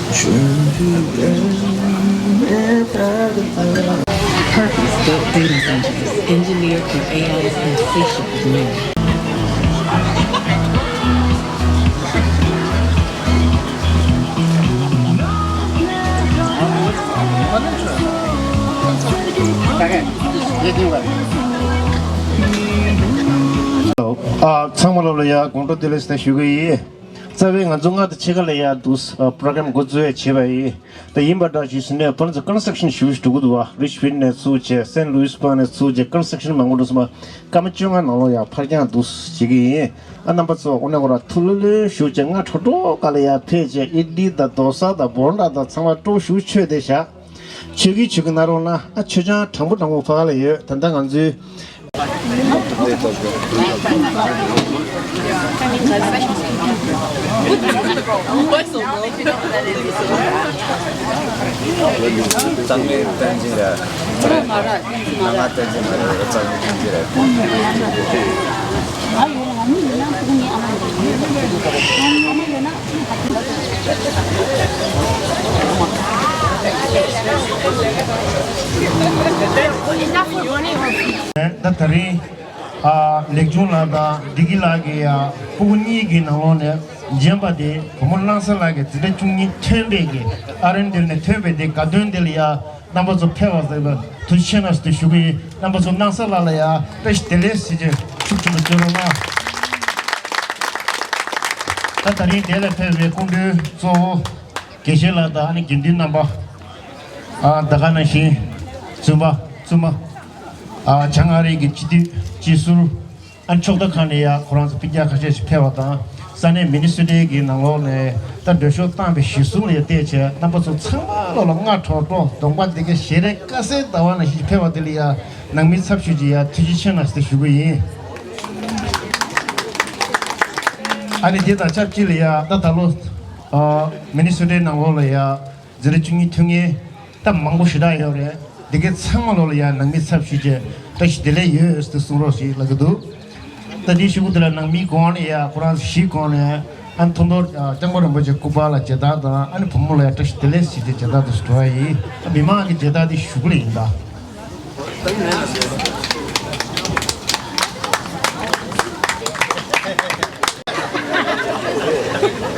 Purpose-built data centers engineered for AI's insatiable demand. 창문으로야 공도들에서 휴게이 자베가 종아도 체가래야 두스 프로그램 고즈에 체바이 더 임바다 지스네 번저 컨스트럭션 슈스 두고도와 리치빈네 수제 샌루이스판에 수제 컨스트럭션 망고도스마 까마쭝한 나로야 팔장 두스 지기 안남바서 오네고라 툴르 슈쟁아 초도 갈래야 페제 이디다 도사다 본다다 참아 또 슈체 되샤 저기 지금 나로나 최장 정부 정부 파갈래요 단단한지 장미 던지라. 나가 던지라. 장미 던지라. Datari lekjunlada digilage pugni ginalone jambade komulansalaage tidechungi thendege arenderne thebede kadundelia nambazo phewazeba tushenas de shugi nambazo nansalala testeles chukchulu jorona datari dele phebe kundu so keshelada ani gindin namba daganashi suma 장아리기 지술 안쪽다카네야 코란스 피자 카제시 페와다 산에 미니스트리기 나로네 다르쇼 땅베 시술에 대체 남버서 참로롱아 토토 동반되게 시레 까세 다와나 시 페와들이야 낭미 삽슈지야 티지셔나스 슈구이 아니 제다 잡질이야 다달로 미니스트리 나로야 저리중이 통에 딱 망고시다요래 되게 상말로야 낭미 삽시제 다시 들레 예스 수로시 라고도 다디 시구들 낭미 고안이야 쿠란 시고네 안톤도 정보를 뭐지 쿠발라 제다다 아니 품물에 다시 들레 시제 제다도 스토이 비마기 제다디 슈글인다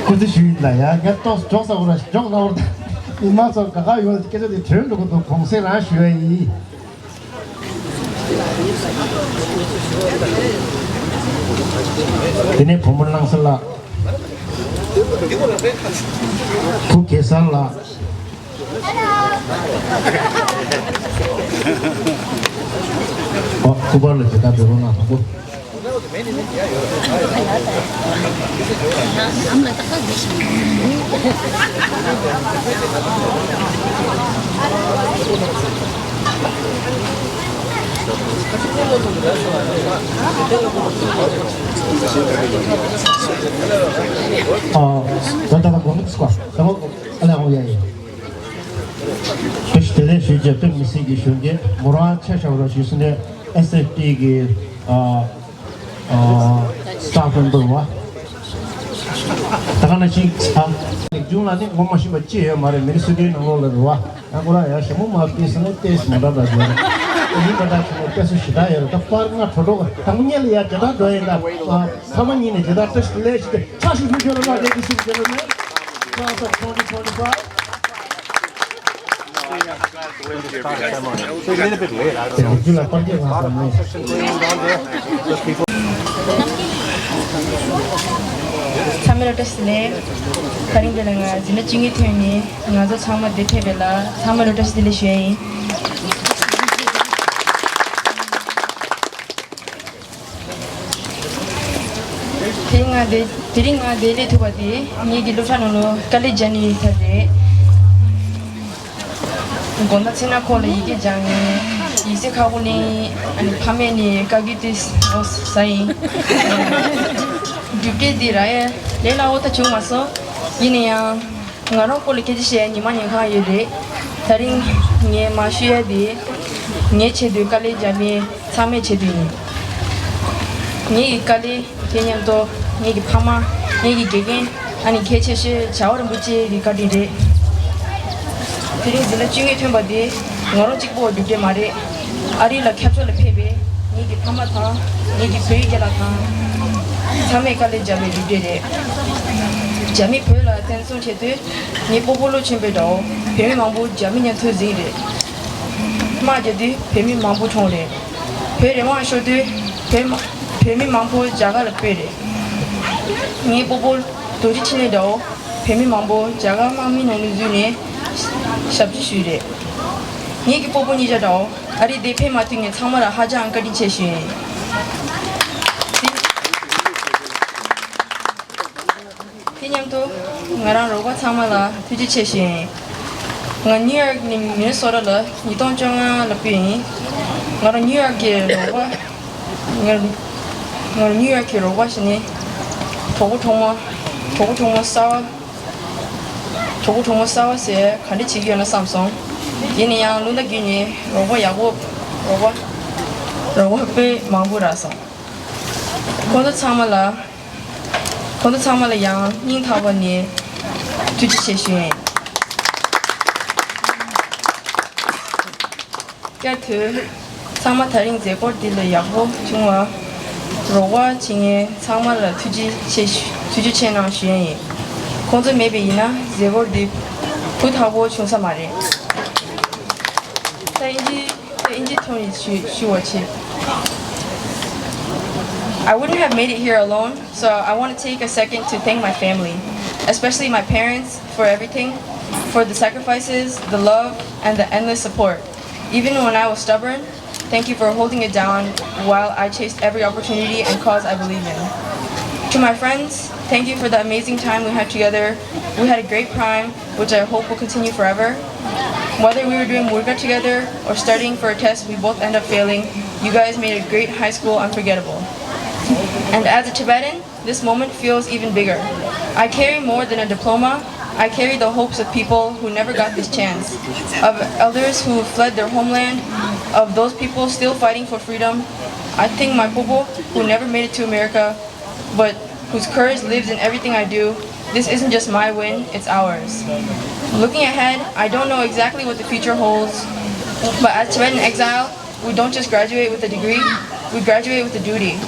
그것도 쉬운다야 또 조사오라 조사오라 이마서 가가 이거 계속 들은 것도 공세를 하셔야 이 ini pemenang sela ku kesala oh kubar le kita berona aku Tentang komik squad, kamu ala ngoya ya. Pestele şuje pe misigi şuje, Murat Çeşavra şusune SFT ge staff member wa. Takana chi jumla ni ngomashi bacci ya mare ministry nangol wa. Angora ya shemu ma pisne tes mudada ya. Ini pada pesu shida ya ta parna thodo tamnyel ya jada doenda samani ne jada test le shide chashi jolo na de su jolo ne class of 2025 so a little bit late jula parje wa 참여를 했으네 다른 데는 진짜 중요해 태니 나도 참여 대표벨라 참여를 했을 때 Tiringa dele tu badi ni gilu chanolo kali jani thade gonda china khole ige jangi ise khaguni ani phameni kagitis os sai duke dirae lela ota chumaso ineya ngaro kole keji she ni mani kha yede taring nge ma shye di nge chedu kali jami same chedu ni kali kenyamto 얘기 파마 얘기 개개 아니 개체시 자원을 묻지 리가리래 Tering zila chungi thumba de ngaro chikbo dukde mare ari la capture la phebe ni ki phama tha ni ki phe gela tha thame kale jabe dukde de jami phe la tension chete ni popolo chimbe do phemi mangbu jami nya thu zi de ma je de phemi mangbu thong de phe re ma sho de phemi mangbu jaga la pe de ni popol do ji chine do phemi mangbu jaga ma mi no ni zu ne shabji shu de ni ki popol ni ja do ari de phe ma ting ne changma la ha jang ka di che shi Tinyamto ngarang roba changma la tuji che shi nga New York ni Minnesota la ni tong chang la pi ngarang New York ge roba ngarang New York ge roba shi ni togu tongma sawa se khandi chi ge na Samsung yini yang lu da gi ni roba ya bo roba pe mangbu ra sa kondo changma la yang ning tha ba ni tuji che shi kya tu changma tharing je ko di le ya bo chungwa rowa chingye changma la tuji che na shi yin kondo maybe ina je go di pu tha bo chung sa ma re ta inji toni shi wo chi I wouldn't have made it here alone, so I want to take a second to thank my family, especially my parents, for everything, for the sacrifices, the love, and the endless support. Even when I was stubborn, thank you for holding it down while I chased every opportunity and cause I believe in. To my friends, thank you for the amazing time we had together. We had a great prime, which I hope will continue forever. Whether we were doing murga together or studying for a test we both end up failing, you guys made a great high school unforgettable. And as a Tibetan, this moment feels even bigger. I carry more than a diploma. I carry the hopes of people who never got this chance, of elders who fled their homeland, of those people still fighting for freedom. I think my popo, who never made it to America, but whose courage lives in everything I do. This isn't just my win, it's ours. Looking ahead, I don't know exactly what the future holds, but as Tibetan exile, we don't just graduate with a degree, we graduate with a duty.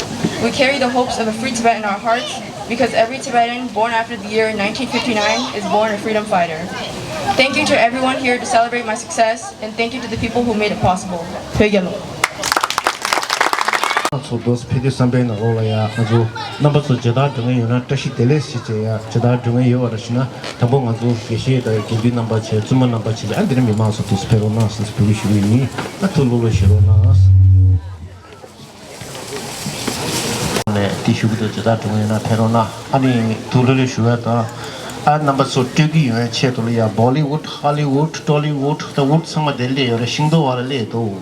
We carry the hopes of a free Tibet in our hearts because every Tibetan born after the year 1959 is born a freedom fighter. Thank you to everyone here to celebrate my success, and thank you to the people who made it possible. Pyogyalo. Those PD Sambe na Rolaya, Azu, number to Jada Dunga, Tashi Teles, Jada Dunga, Yorashina, Tabong Azu, Fishi, the Gimbi number, Zuma number, and the Mimas of Speronas, the Spiritually, not to Lula Shironas. Tissue to Jada Dunga, Perona, Honey, Tulili Shuata, and number so Tugi, Chetolia, Bollywood, Hollywood, Tollywood, the wood summer delay, or a Shindo or a leto.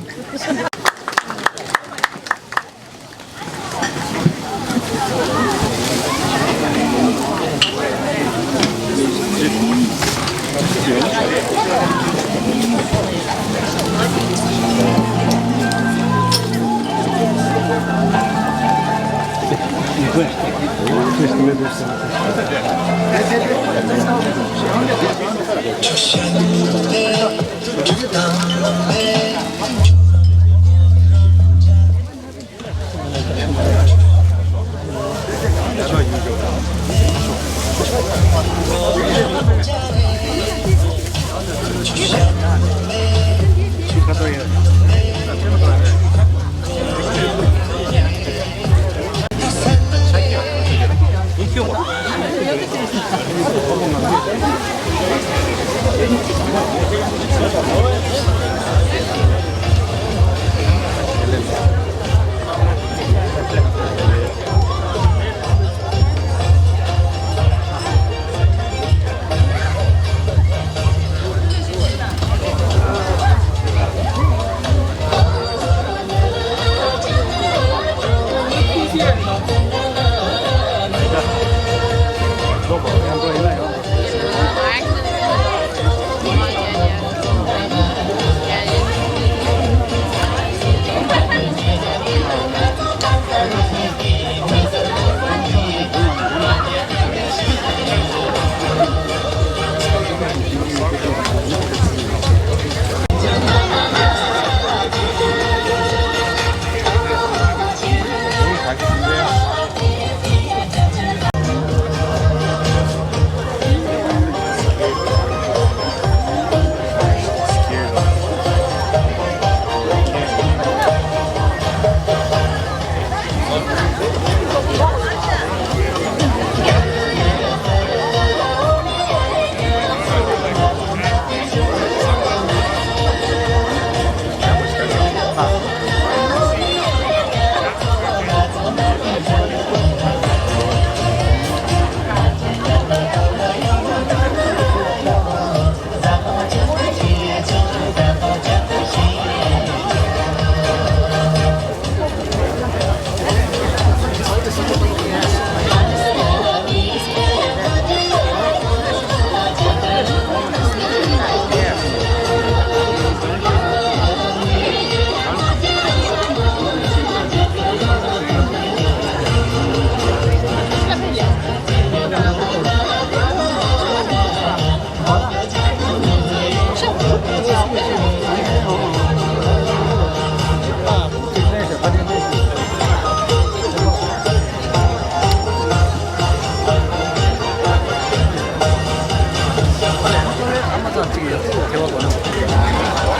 사진 찍기 대화 거는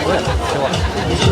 뭐야? 대화.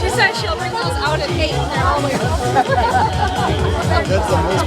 She said she'll bring those out at 8 and they're all the way That's the most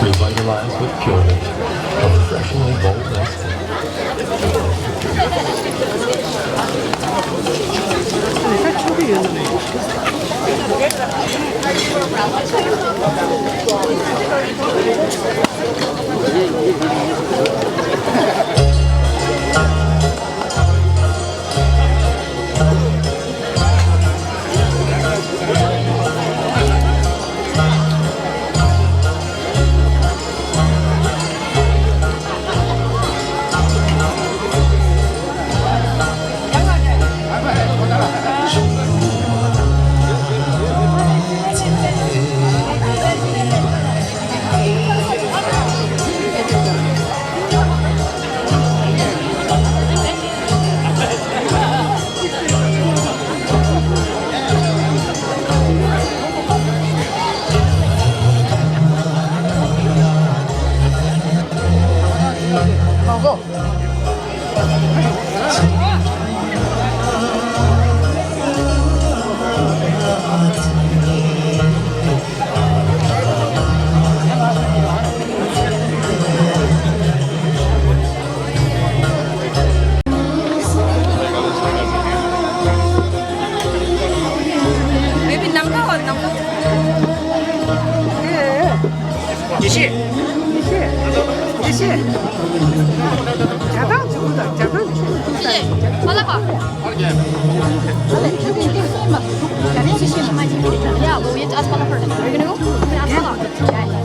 Revitalize with Purity, a refreshingly bold iced tea. 好了吧？Yeah, well, we have to ask Paula first. Are you gonna go? I'm gonna ask Paula. Yeah.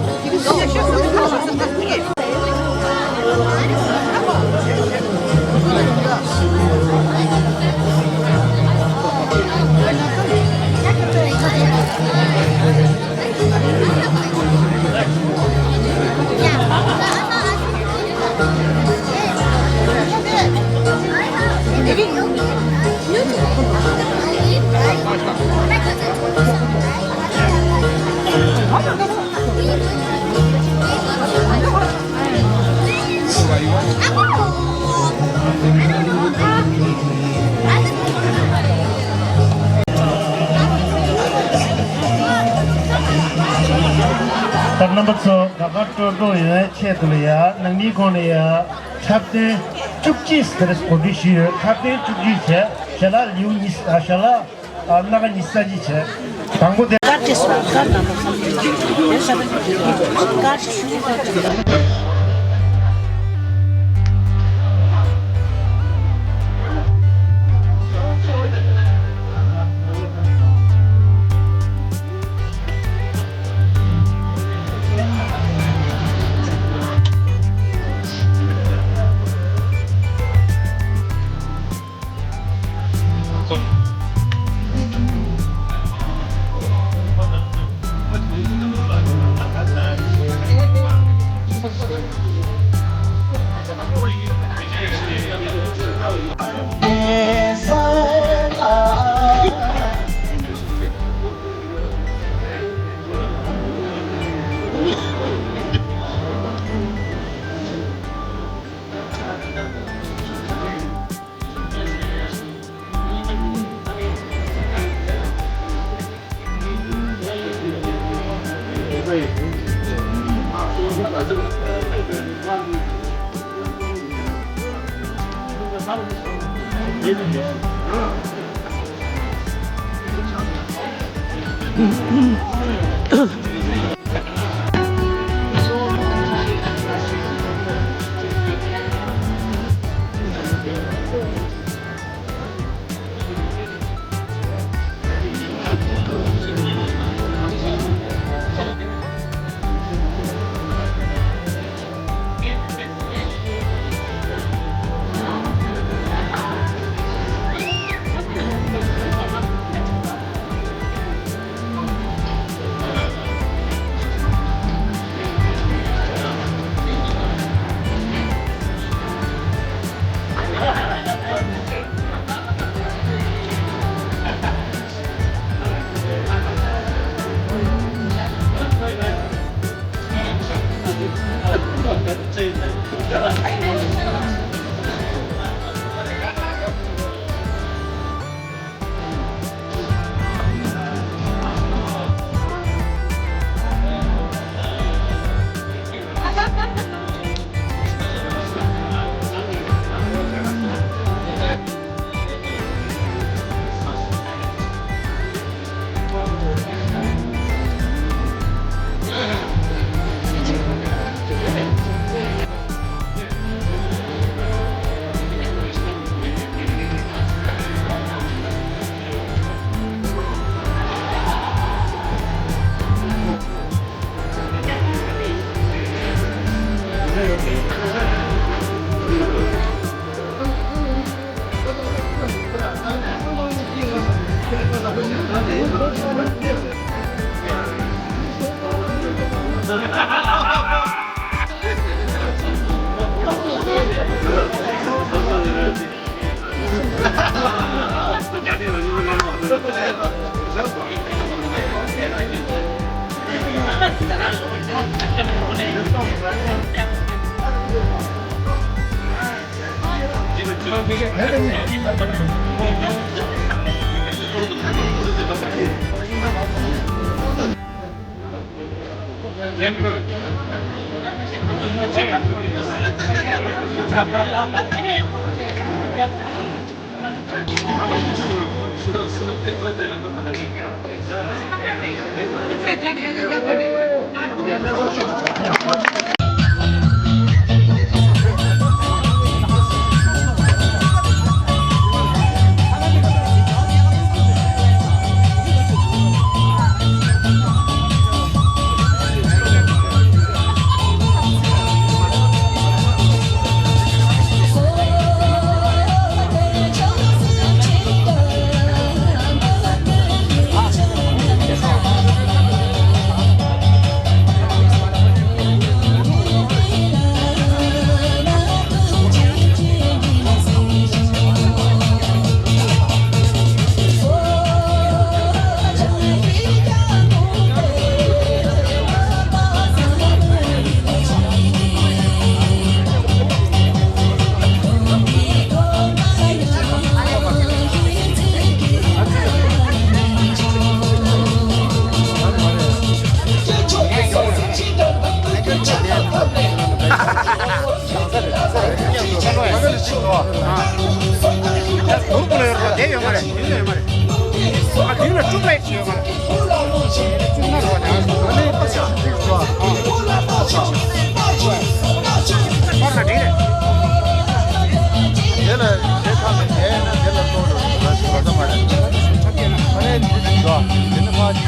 You can go. number 2 Gagato ye Chetlia, Nanikonia, Captain Chukis, the Scottish, Captain Chukis, Shala Lunis, Ashala, Naganisajice, Tango de 좋아. 너무 보내요. 내 영화래. 내 영화래. 아, 뒤로 쭉 가야지 영화래. 쭉 나가. 내가 좋아. 빨리 내래. 얘는 내 타면 얘는 내가 또 가서 말이야. 좋아. 얘는 봐야지.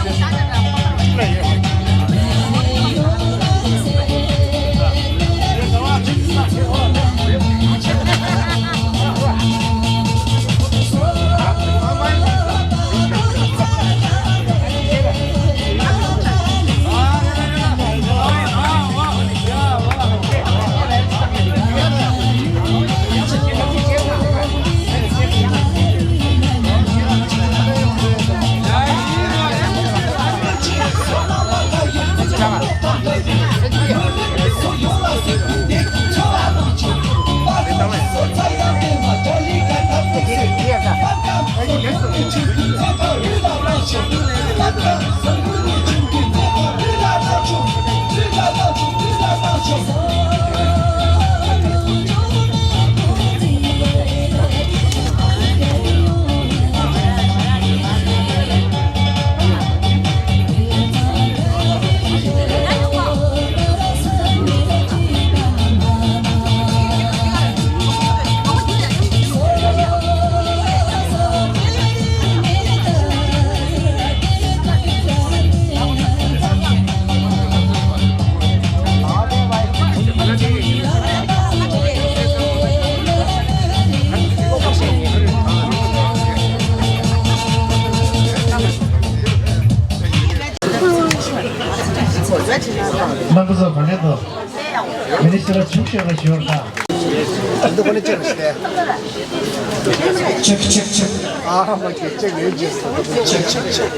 그래. 남부서 발레도 미니스트가 축제가 지원다. 너 보냈잖아 시대. 체크. 아, 막 책 내주셨어. 책.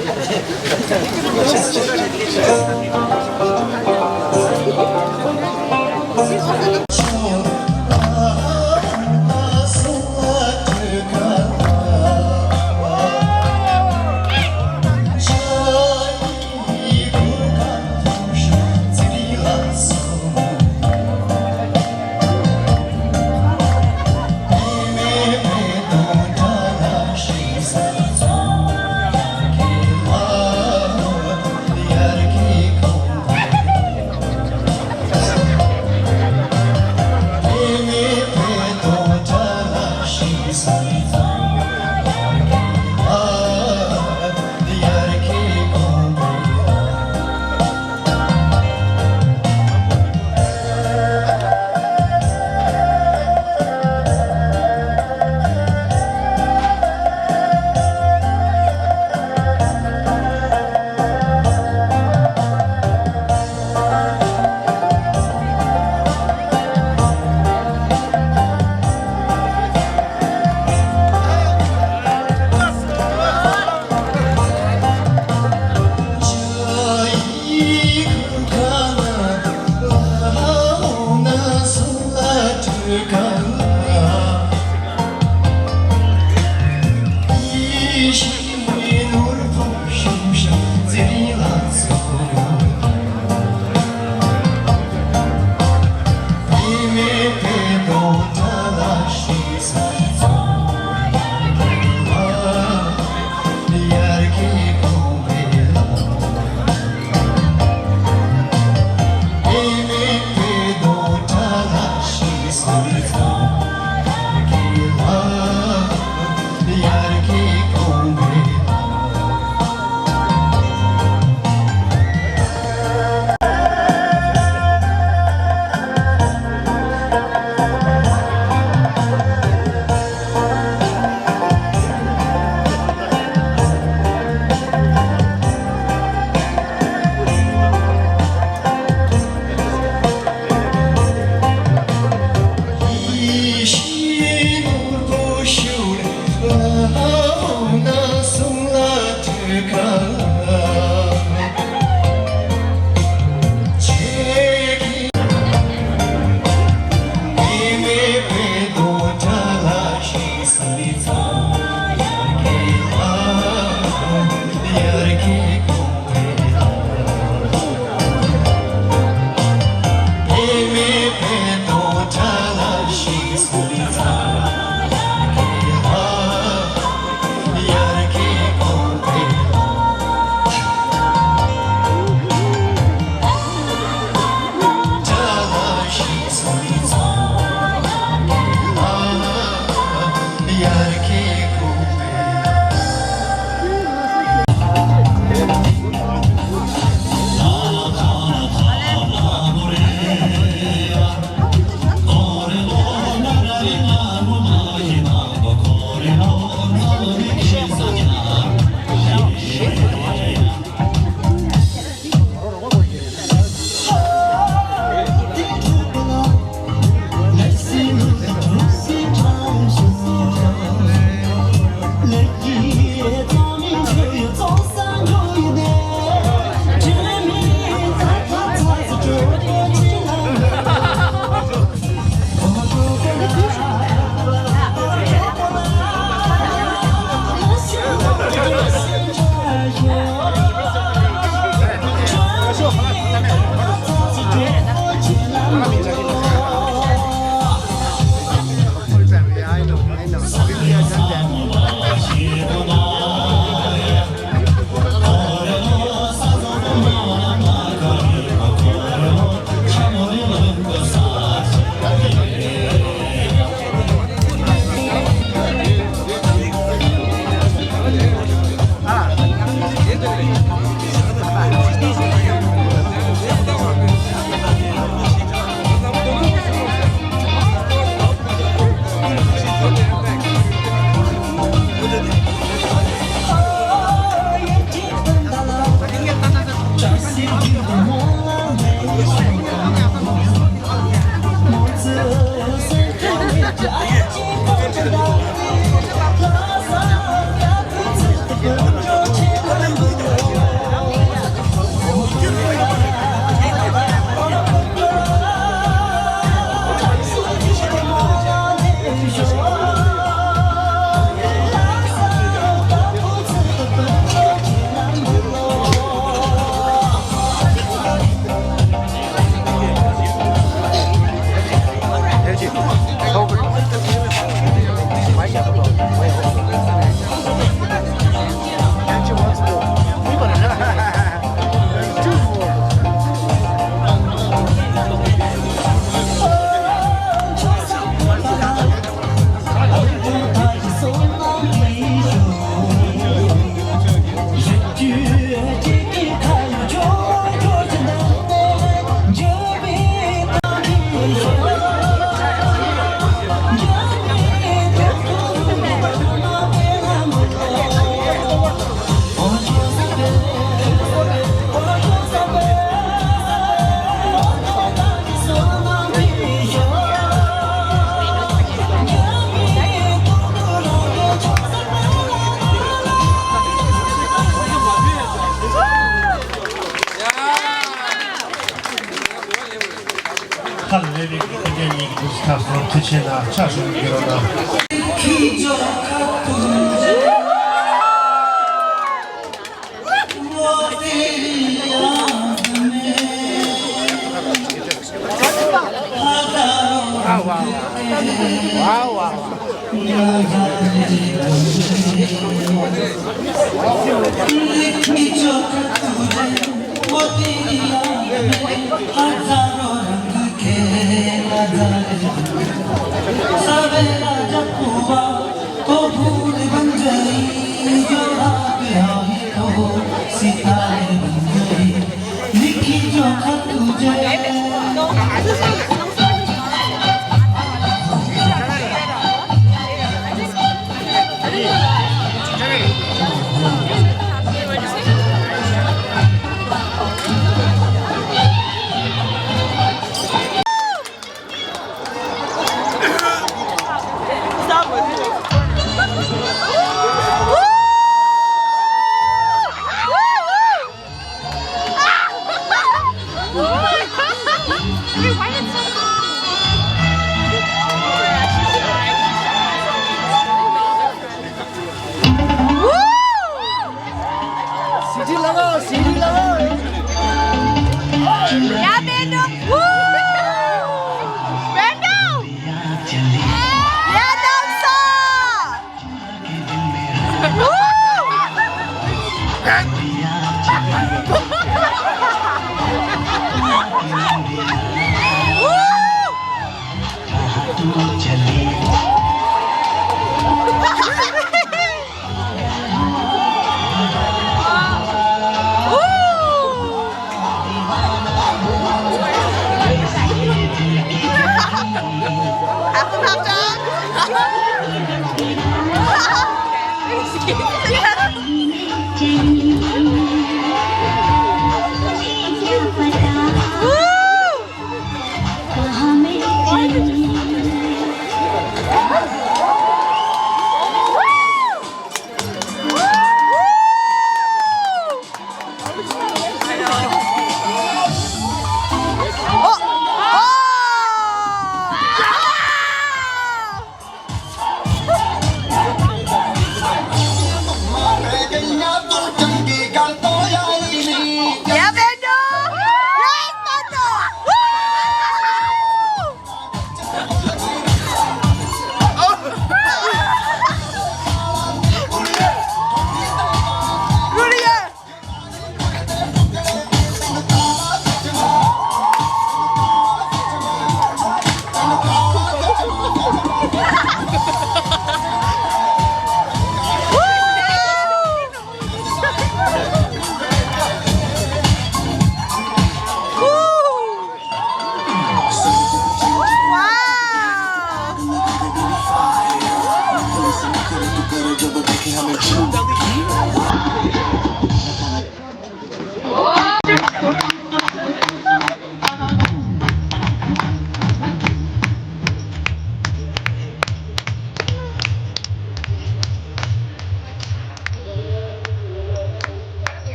칼레리 그전이 스타스로 투치나 차수는 기로나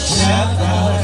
Shut up,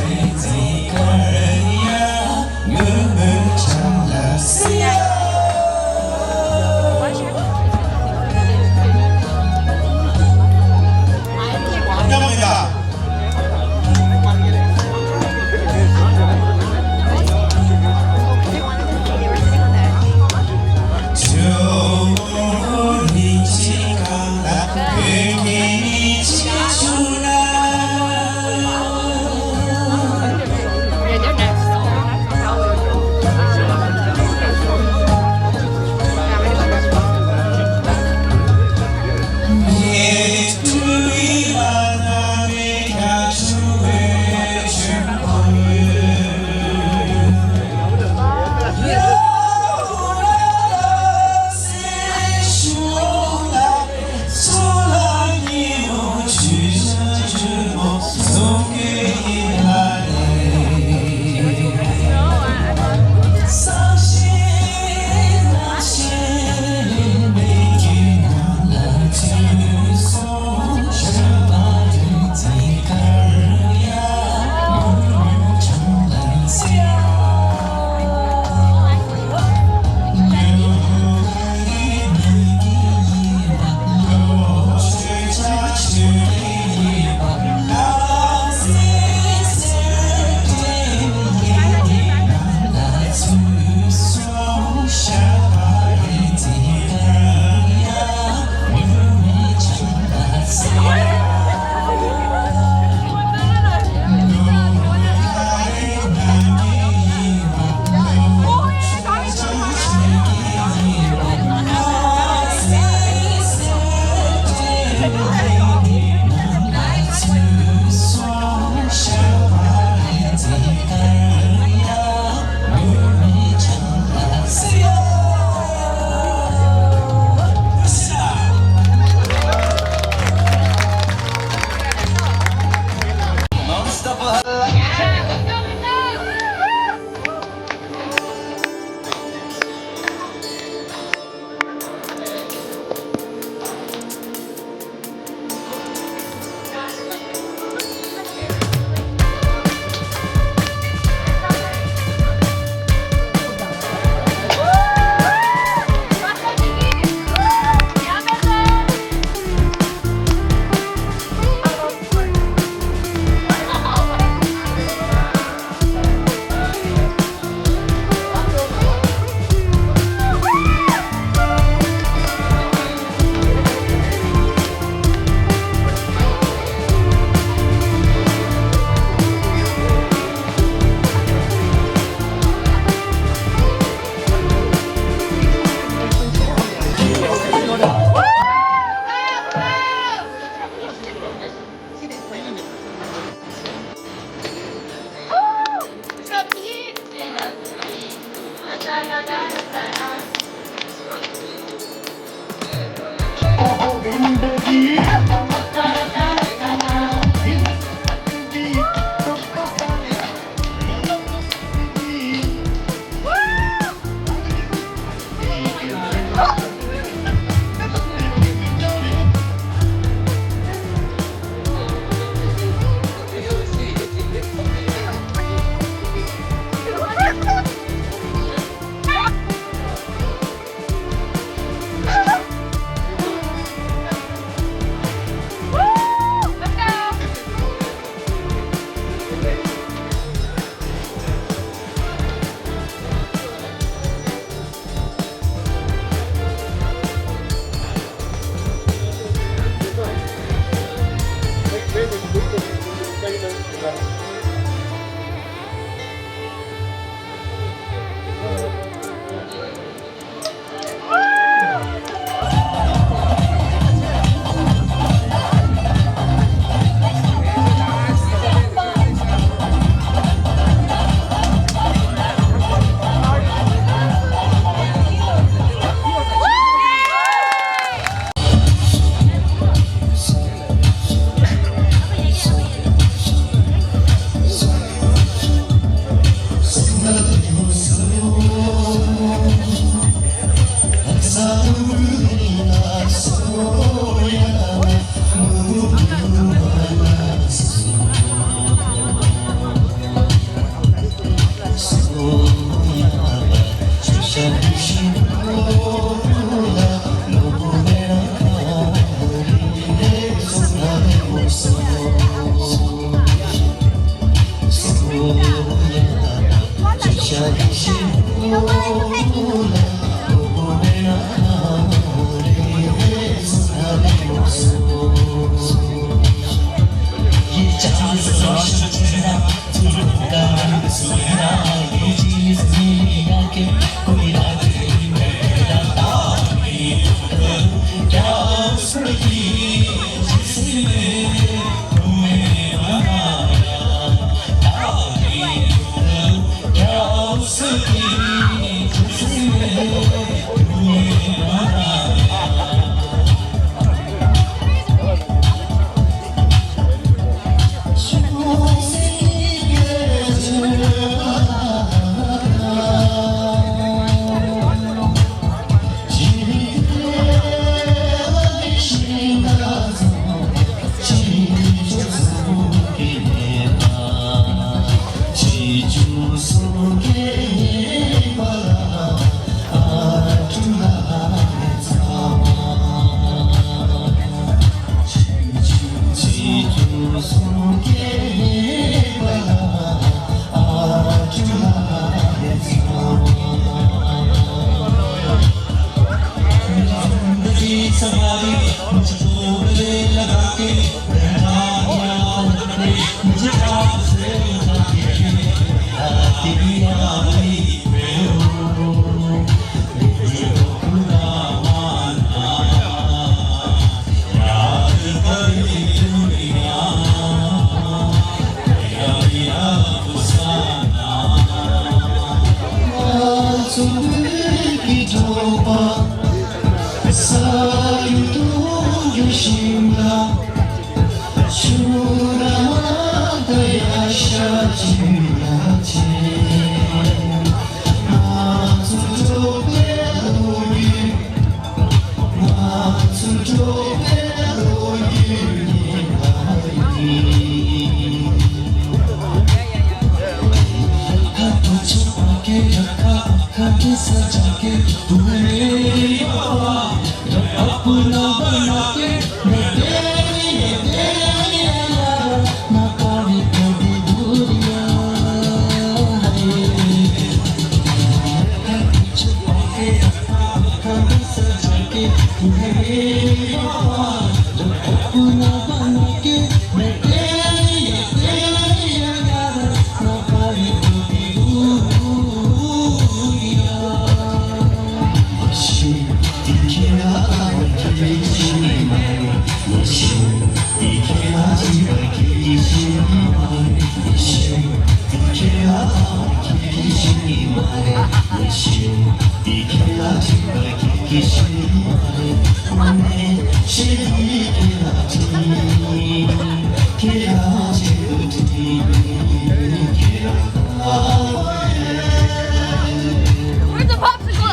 Where's the popsicle?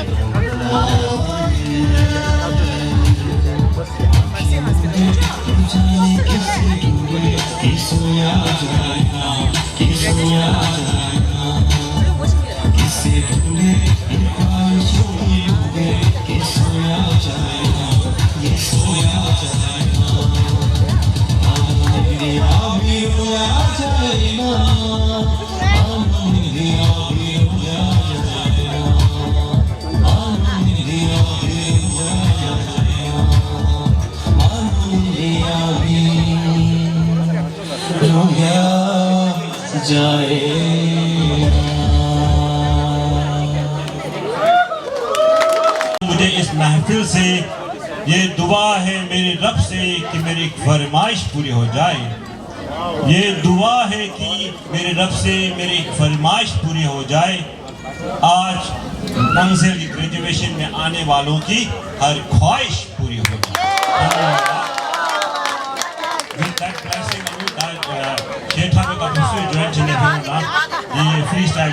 Yeah. मुझे इस महफिल से ये दुआ है मेरे रब से कि मेरी फरमाइश पूरी हो जाए। ये दुआ है कि मेरे रब से मेरी फरमाइश पूरी हो जाए। आज नंगसेल की ग्रेजुएशन में आने वालों की हर ख्वाहिश पूरी हो जाए। ये free style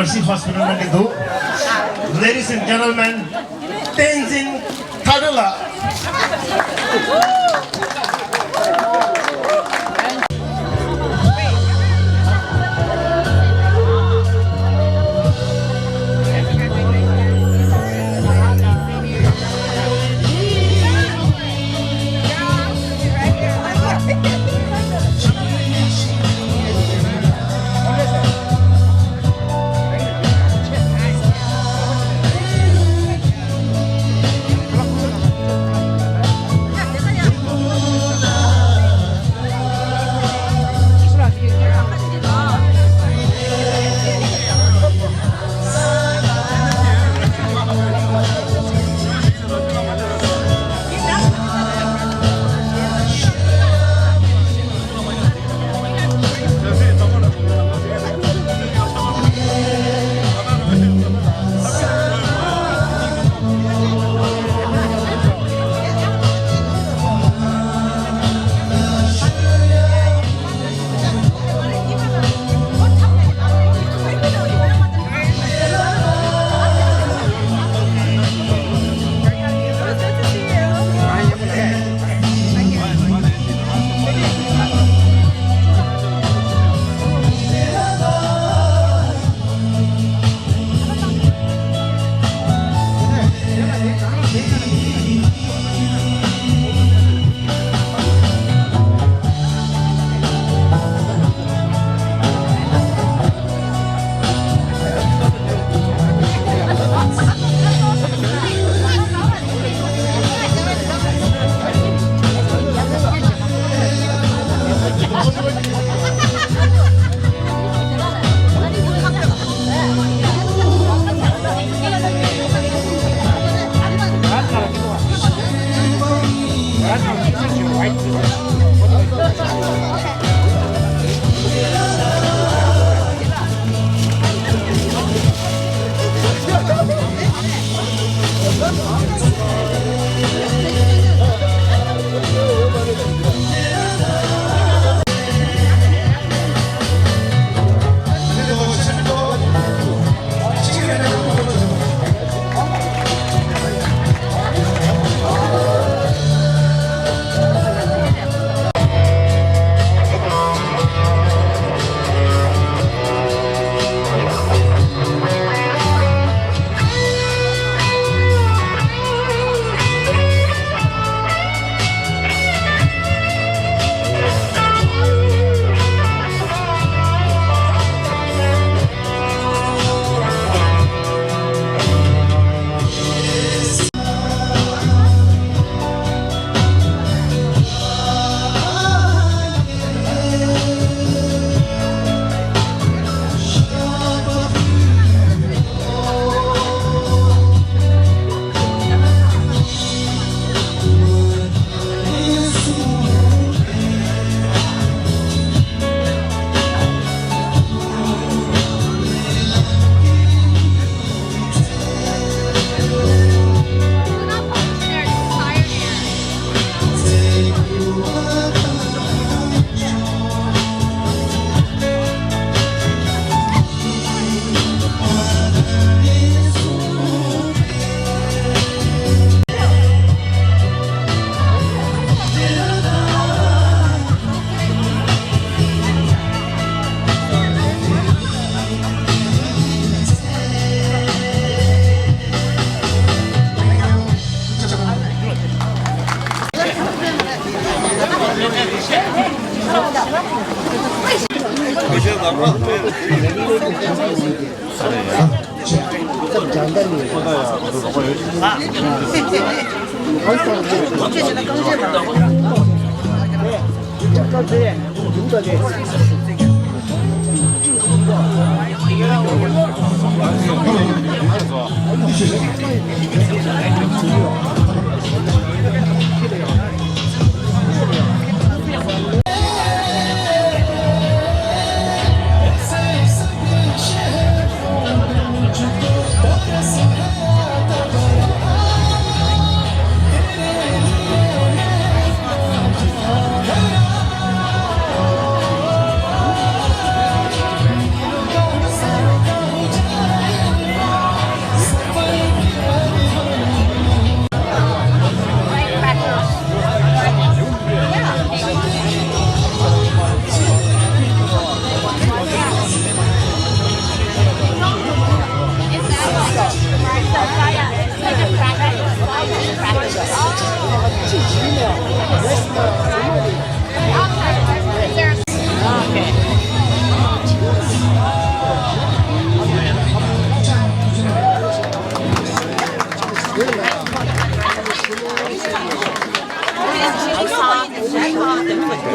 Mercy Hospital ladies and gentlemen, Tenzin Tadula.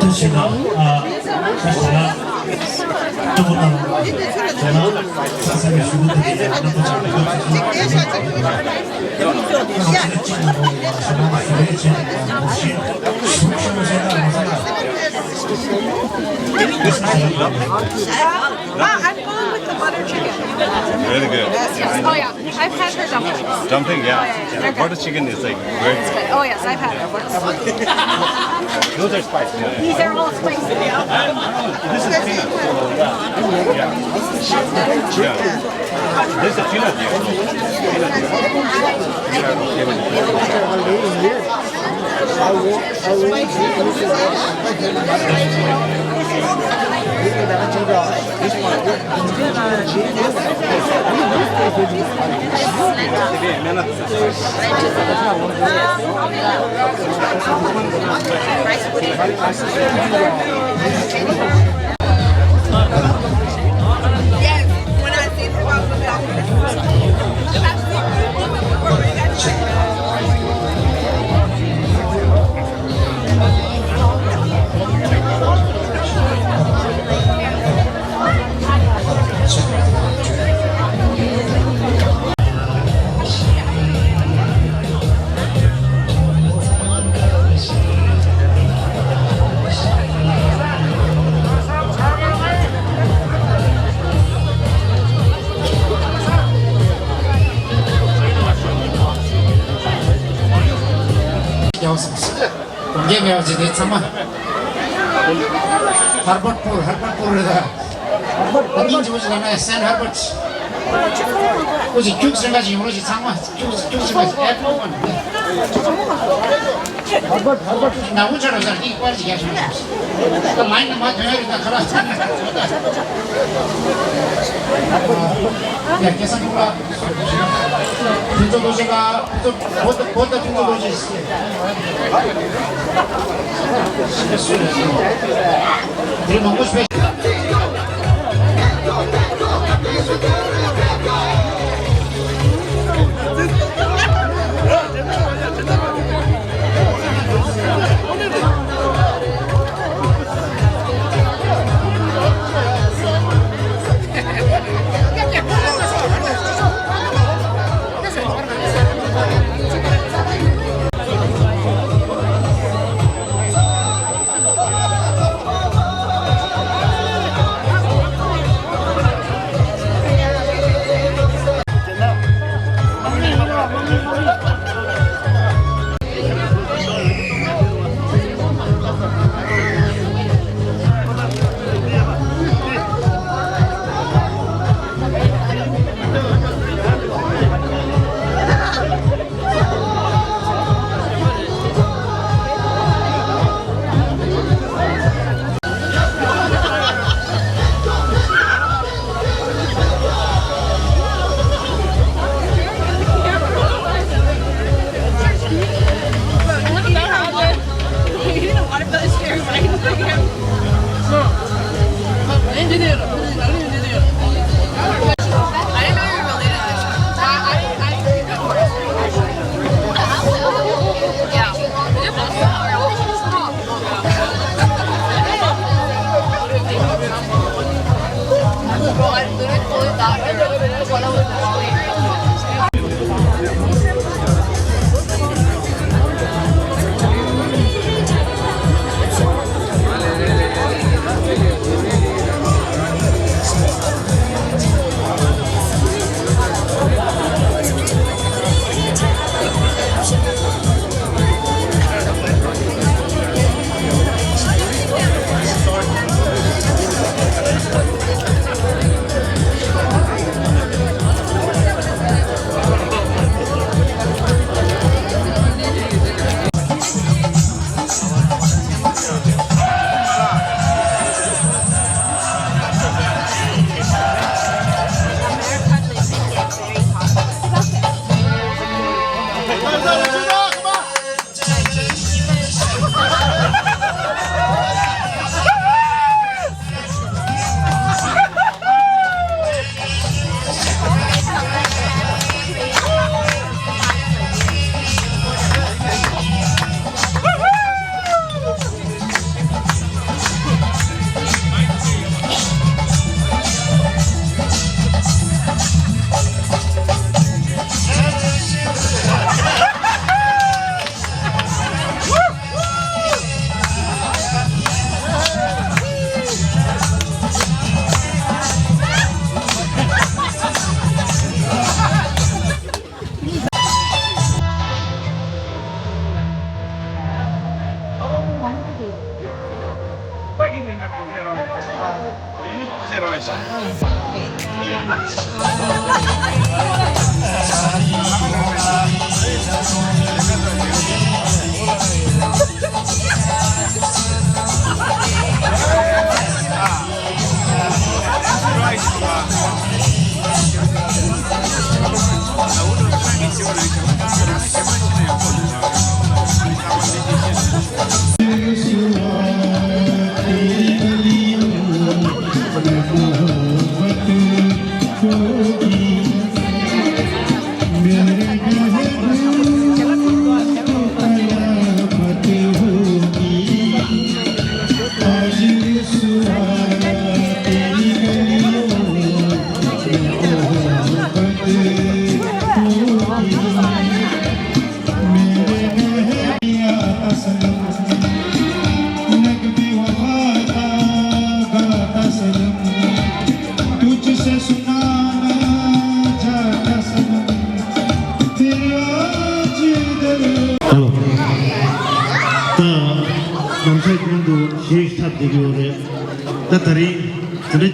뜻이나 뜻이나 너무나 저는 사상의 수분들이 너무 잘 I'm going with the butter chicken. Really good. Yes. Oh yeah, I've had her dumplings. Dumpling, yeah. They're good. Butter chicken is like very It's good. Oh yes, I've had her. Those are spicy. These are all spicy. This is peanut. Yeah. This is peanut. 동계매워 지대 참아 하버트에다 민지 오지 않아요 샌 하버트 오지 죽생가지 오지 참아 죽생가지 애플원 나 혼자로 살 이 빠지게 하시면 그 많이 남아 되어야 가라 야 계산과 빈도 도시가 보다 빈도 도시 우리 먹고 싶어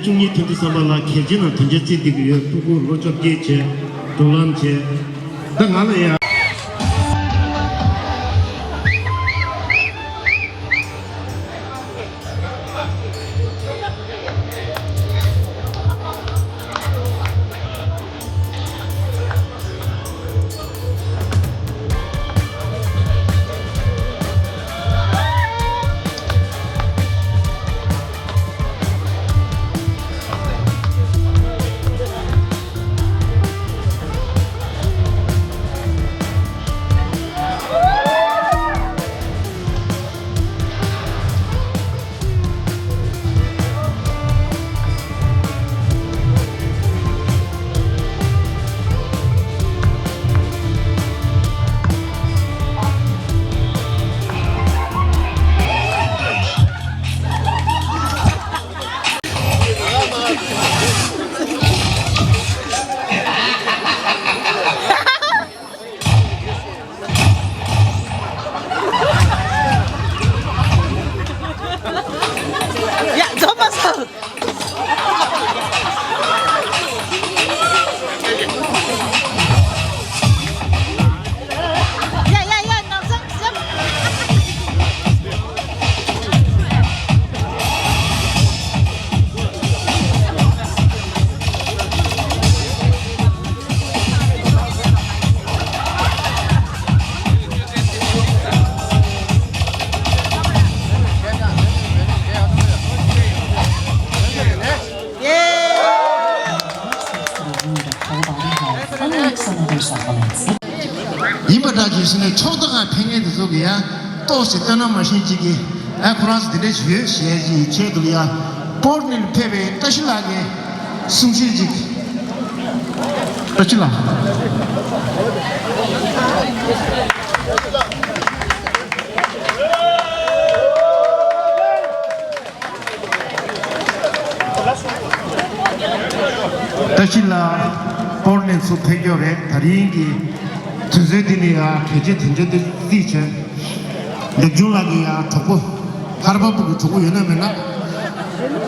중이 텐트사발라 계지는 던졌지 되고요. 두고 로적게체 돌람체 당하네야. 이마다지스는 초등학 평에도 속이야 또시 떠나 마신지기 아쿠라스 드레시에 시에지 체도야 보르닐 페베 따실라게 숨실지 따실라 따실라 보르닐 수페교레 다리인기 전세디니가 계제 전제들 뒤체 렉줄라기야 토고 하르바부고 토고 연하면나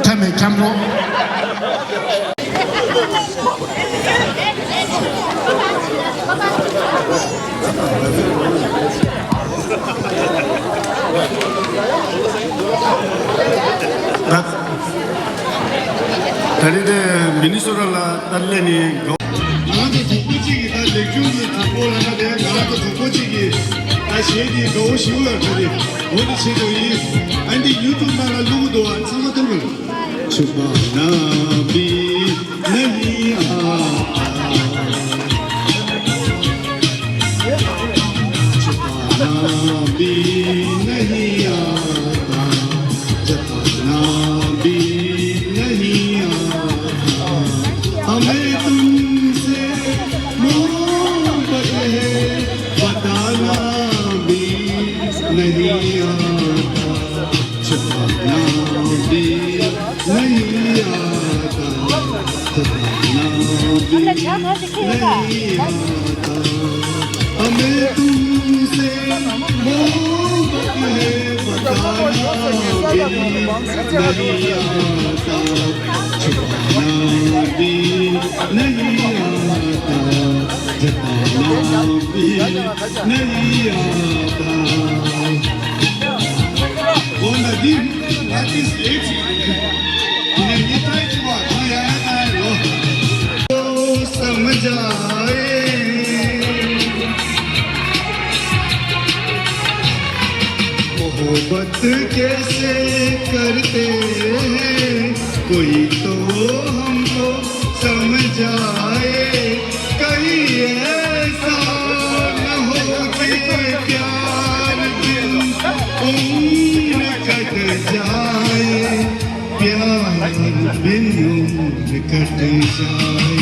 참에 참로 다리데 미니소라라 달래니 나한테 족구치기 나 렉줄이 닭볼하나 내가 나한테 족구치기 나 시에디 너무 쉬워요 저리 어디 치고이 아니 유튜브만 누구도 안 사거든요 주바나비 나니아 주바나비 나니아 주바나비 나니아 हमें तुमसे मोहब्बत है बताना भी नहीं आता छुपाना भी नहीं आता छुपाना भी नहीं आता हमें तुमसे मोहब्बत है बताना मोहब्बत कैसे करते हैं कोई तो हमको समझाए कहीं ऐसा न हो कि प्यार बिन उम्र कट जाए प्यार बिन उम्र कट जाए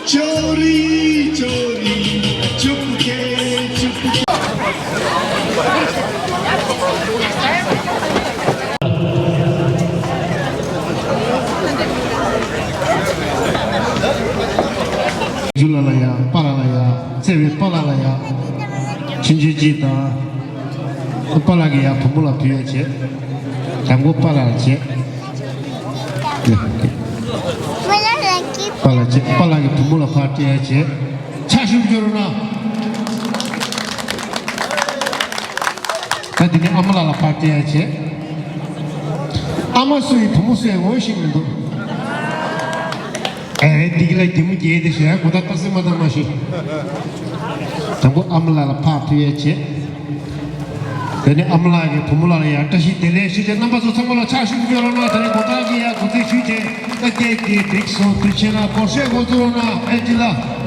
चोरी चोरी Chupke Chupke 줄라라야 빨라라야 세비 빨라라야 진지지다 빨라게야 부모라 비어지 장고 빨라지 빨라지 빨라게 부모라 파티야지 차심 줄으나 나디네 아무라라 파티야지 아마수이 부모수에 오시면도 디글라이 디무 제데시야 고다 따스마다 마시 장고 아무라라 파티야지 Then Amlagi, Pumulaya, Tashi, Teleshi, the numbers of Samola Chashi, Yorona, Botagia, Kotichi, the Kaki, Dixo, Trichina, Koshe, Goturona, Angela.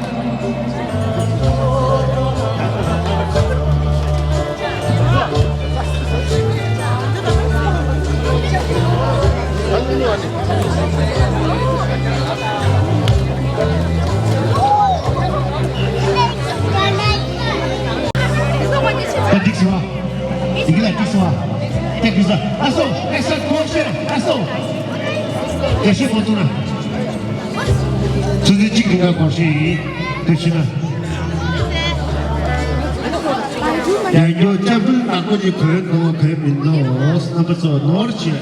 Dixo. Aso, essa coxa, aso. Deixa eu botar. Tudo de que eu consigo, deixa. Eu já vi na coisa de quando eu terminou, na pessoa norte.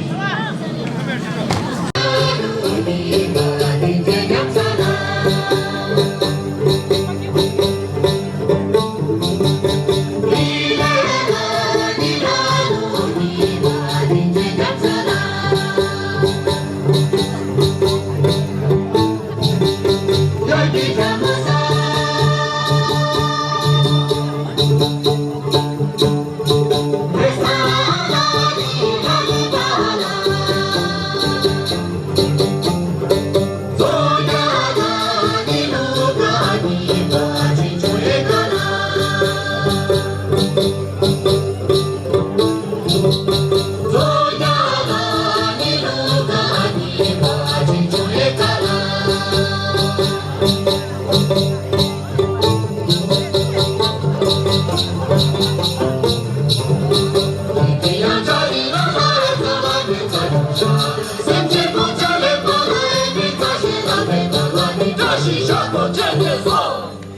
She shot the